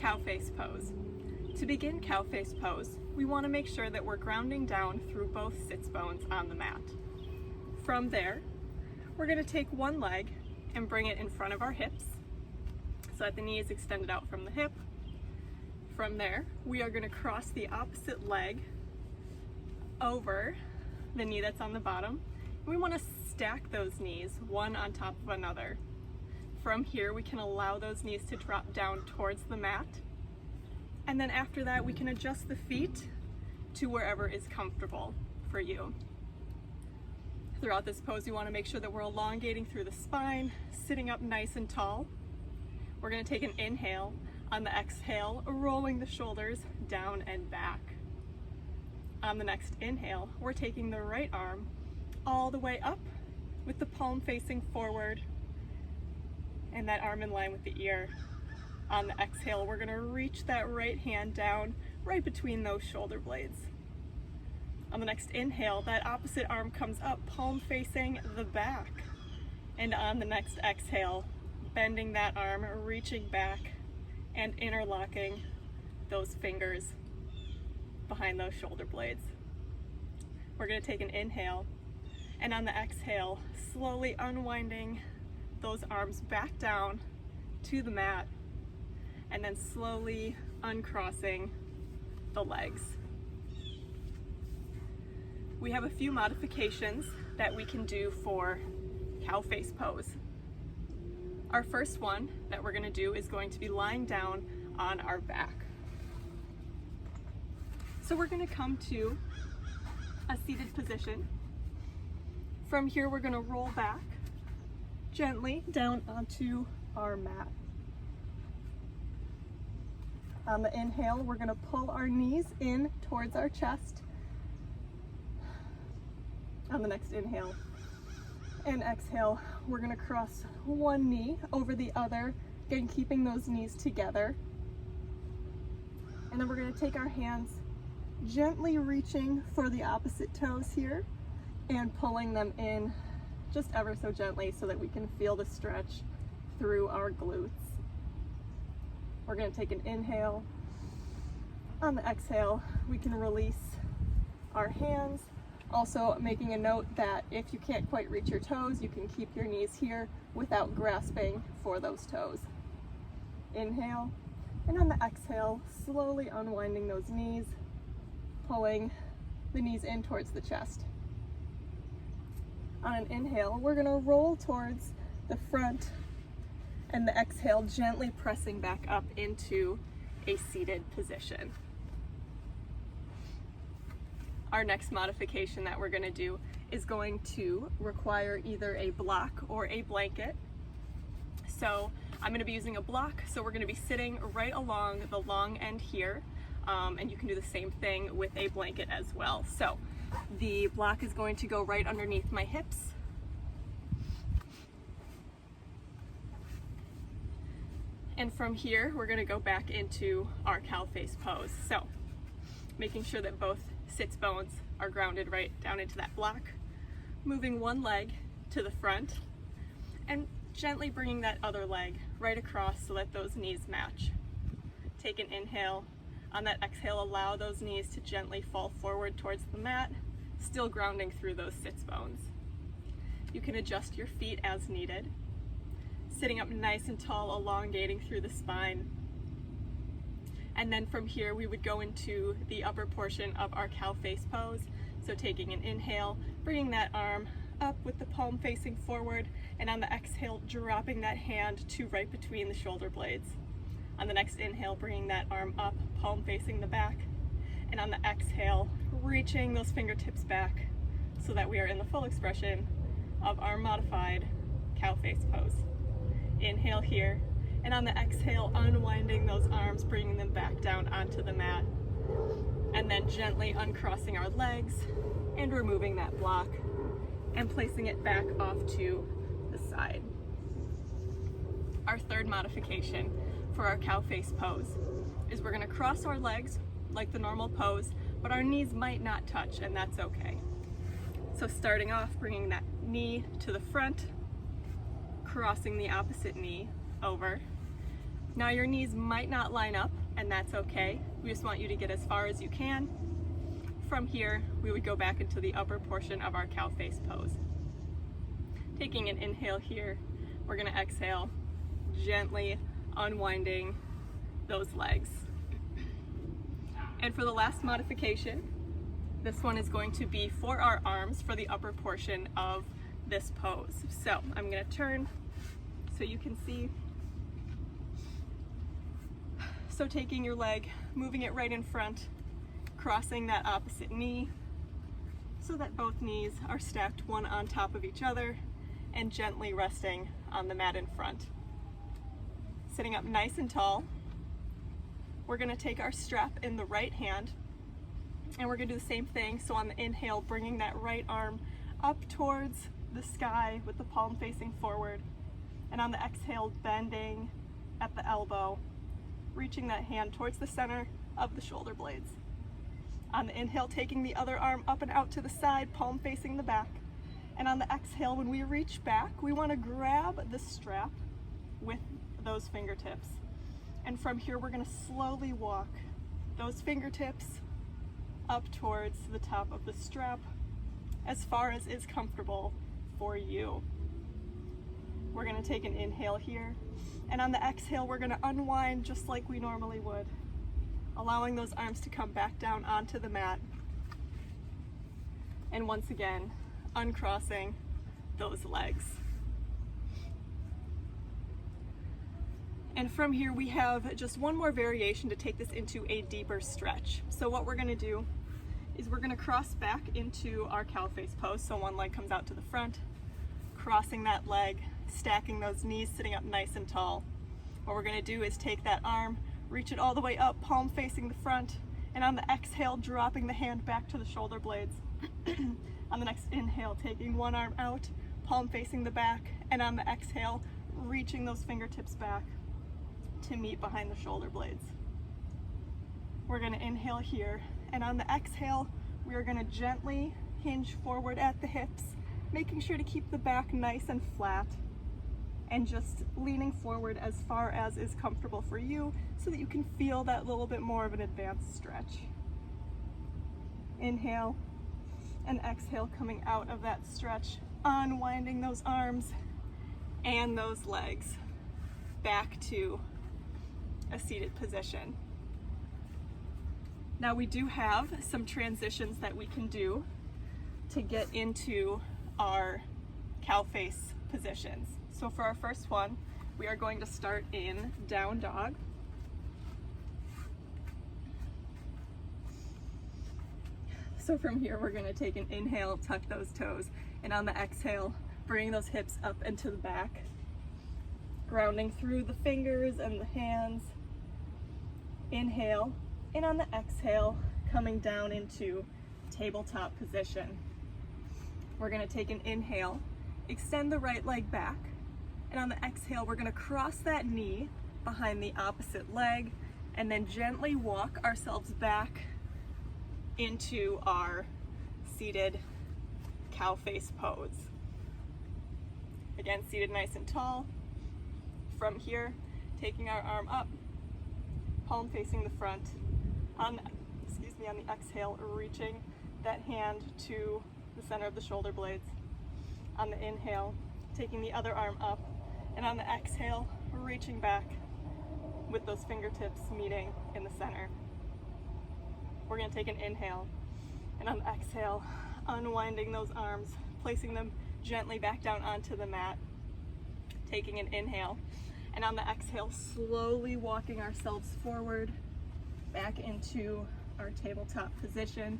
cow face pose. To begin cow face pose, we want to make sure that we're grounding down through both sits bones on the mat. From there, we're going to take one leg and bring it in front of our hips so that the knee is extended out from the hip. From there, we are going to cross the opposite leg over the knee that's on the bottom. We want to stack those knees one on top of another. From here, we can allow those knees to drop down towards the mat. And then after that, we can adjust the feet to wherever is comfortable for you. Throughout this pose, you want to make sure that we're elongating through the spine, sitting up nice and tall. We're going to take an inhale. On the exhale, rolling the shoulders down and back. On the next inhale, we're taking the right arm all the way up with the palm facing forward and that arm in line with the ear. On the exhale, we're going to reach that right hand down right between those shoulder blades. On the next inhale, that opposite arm comes up, palm facing the back. And on the next exhale, bending that arm, reaching back and interlocking those fingers behind those shoulder blades. We're going to take an inhale, and on the exhale, slowly unwinding those arms back down to the mat, and then slowly uncrossing the legs. We have a few modifications that we can do for cow face pose. Our first one that we're going to do is going to be lying down on our back. So we're going to come to a seated position. From here, we're going to roll back gently down onto our mat. On the inhale, we're going to pull our knees in towards our chest. On the next inhale and exhale, we're going to cross one knee over the other, again keeping those knees together. And then we're going to take our hands, gently reaching for the opposite toes here and pulling them in just ever so gently so that we can feel the stretch through our glutes. We're going to take an inhale. On the exhale, we can release our hands. Also making a note that if you can't quite reach your toes, you can keep your knees here without grasping for those toes. Inhale, and on the exhale, slowly unwinding those knees, pulling the knees in towards the chest. On an inhale, we're going to roll towards the front, and the exhale, gently pressing back up into a seated position. Our next modification that we're going to do is going to require either a block or a blanket. So I'm going to be using a block, so we're going to be sitting right along the long end here, and you can do the same thing with a blanket as well. So the block is going to go right underneath my hips. And from here, we're going to go back into our cow face pose. So making sure that both sits bones are grounded right down into that block, moving one leg to the front and gently bringing that other leg right across so that those knees match. Take an inhale. On that exhale, allow those knees to gently fall forward towards the mat, still grounding through those sits bones. You can adjust your feet as needed, sitting up nice and tall, elongating through the spine. And then from here, we would go into the upper portion of our cow face pose. So taking an inhale, bringing that arm up with the palm facing forward, and on the exhale, dropping that hand to right between the shoulder blades. On the next inhale, bringing that arm up, palm facing the back, and on the exhale, reaching those fingertips back so that we are in the full expression of our modified cow face pose. Inhale here, and on the exhale, unwinding those arms, bringing them back down onto the mat, and then gently uncrossing our legs and removing that block and placing it back off to the side. Our third modification for our cow face pose is we're going to cross our legs like the normal pose, but our knees might not touch, and that's okay. So starting off, bringing that knee to the front, crossing the opposite knee over, Now your knees might not line up, and that's okay. We just want you to get as far as you can. From here, we would go back into the upper portion of our cow face pose. Taking an inhale here, we're gonna exhale, gently unwinding those legs. And for the last modification, this one is going to be for our arms for the upper portion of this pose. So I'm gonna turn so you can see. So taking your leg, moving it right in front, crossing that opposite knee so that both knees are stacked one on top of each other and gently resting on the mat in front. Sitting up nice and tall, we're gonna take our strap in the right hand and we're gonna do the same thing. So on the inhale, bringing that right arm up towards the sky with the palm facing forward, and on the exhale, bending at the elbow, reaching that hand towards the center of the shoulder blades. On the inhale, taking the other arm up and out to the side, palm facing the back. And on the exhale, when we reach back, we want to grab the strap with those fingertips. And from here, we're going to slowly walk those fingertips up towards the top of the strap as far as is comfortable for you. We're going to take an inhale here, and on the exhale we're going to unwind just like we normally would, allowing those arms to come back down onto the mat, and once again uncrossing those legs. And from here we have just one more variation to take this into a deeper stretch. So what we're going to do is we're going to cross back into our cow face pose. So one leg comes out to the front, crossing that leg, stacking those knees, sitting up nice and tall. What we're going to do is take that arm, reach it all the way up, palm facing the front, and on the exhale, dropping the hand back to the shoulder blades. On the next inhale, taking one arm out, palm facing the back, and on the exhale, reaching those fingertips back to meet behind the shoulder blades. We're going to inhale here, and on the exhale, we are going to gently hinge forward at the hips, making sure to keep the back nice and flat, and just leaning forward as far as is comfortable for you so that you can feel that little bit more of an advanced stretch. Inhale and exhale, coming out of that stretch, unwinding those arms and those legs back to a seated position. Now we do have some transitions that we can do to get into our cow face positions. So for our first one, we are going to start in down dog. So from here, we're going to take an inhale, tuck those toes, and on the exhale, bring those hips up into the back, grounding through the fingers and the hands. Inhale, and on the exhale, coming down into tabletop position. We're going to take an inhale, extend the right leg back, and on the exhale, we're going to cross that knee behind the opposite leg, and then gently walk ourselves back into our seated cow face pose. Again, seated nice and tall. From here, taking our arm up, palm facing the front. On the exhale, reaching that hand to the center of the shoulder blades. On the inhale, taking the other arm up, and on the exhale, reaching back with those fingertips meeting in the center. We're going to take an inhale, and on the exhale, unwinding those arms, placing them gently back down onto the mat. Taking an inhale, and on the exhale, slowly walking ourselves forward back into our tabletop position.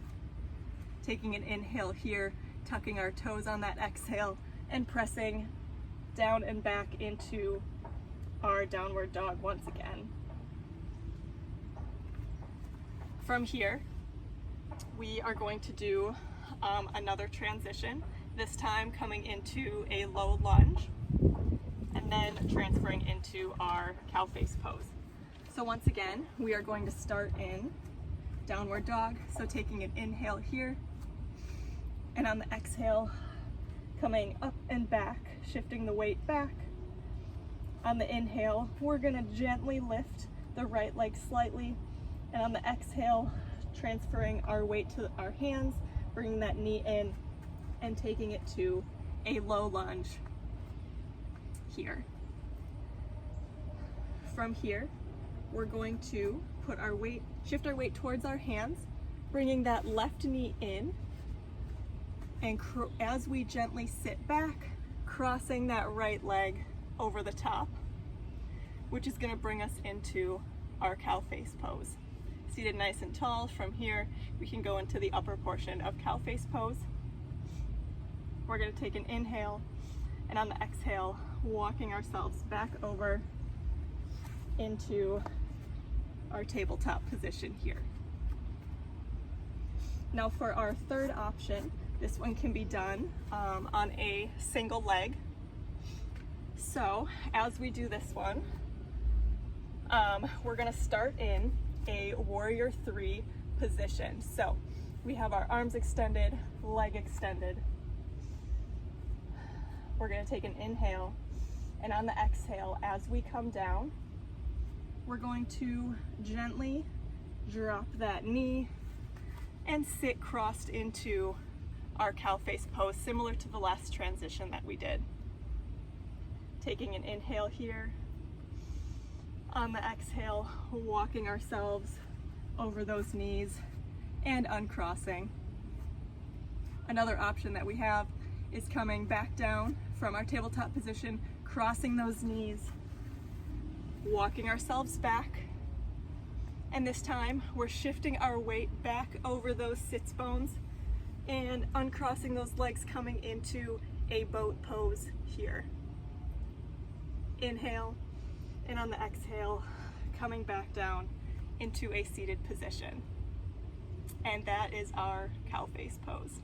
Taking an inhale here, tucking our toes on that exhale, and pressing down and back into our downward dog once again. From here, we are going to do another transition, this time coming into a low lunge, and then transferring into our cow face pose. So once again, we are going to start in downward dog. So taking an inhale here, and on the exhale, coming up and back, shifting the weight back, On the inhale, we're gonna gently lift the right leg slightly, and on the exhale, transferring our weight to our hands, bringing that knee in and taking it to a low lunge here. From here, we're going to shift our weight towards our hands, bringing that left knee in, and as we gently sit back, crossing that right leg over the top, which is going to bring us into our cow face pose. Seated nice and tall, from here we can go into the upper portion of cow face pose. We're going to take an inhale, and on the exhale, walking ourselves back over into our tabletop position here. Now for our third option, this one can be done on a single leg. So as we do this one, we're gonna start in a warrior 3 position. So we have our arms extended, leg extended. We're gonna take an inhale, and on the exhale, as we come down, we're going to gently drop that knee and sit crossed into our cow face pose, similar to the last transition that we did. Taking an inhale here. On the exhale, walking ourselves over those knees and uncrossing. Another option that we have is coming back down from our tabletop position, crossing those knees, walking ourselves back, and this time we're shifting our weight back over those sits bones and uncrossing those legs, coming into a boat pose here. Inhale, and on the exhale, coming back down into a seated position. And that is our cow face pose.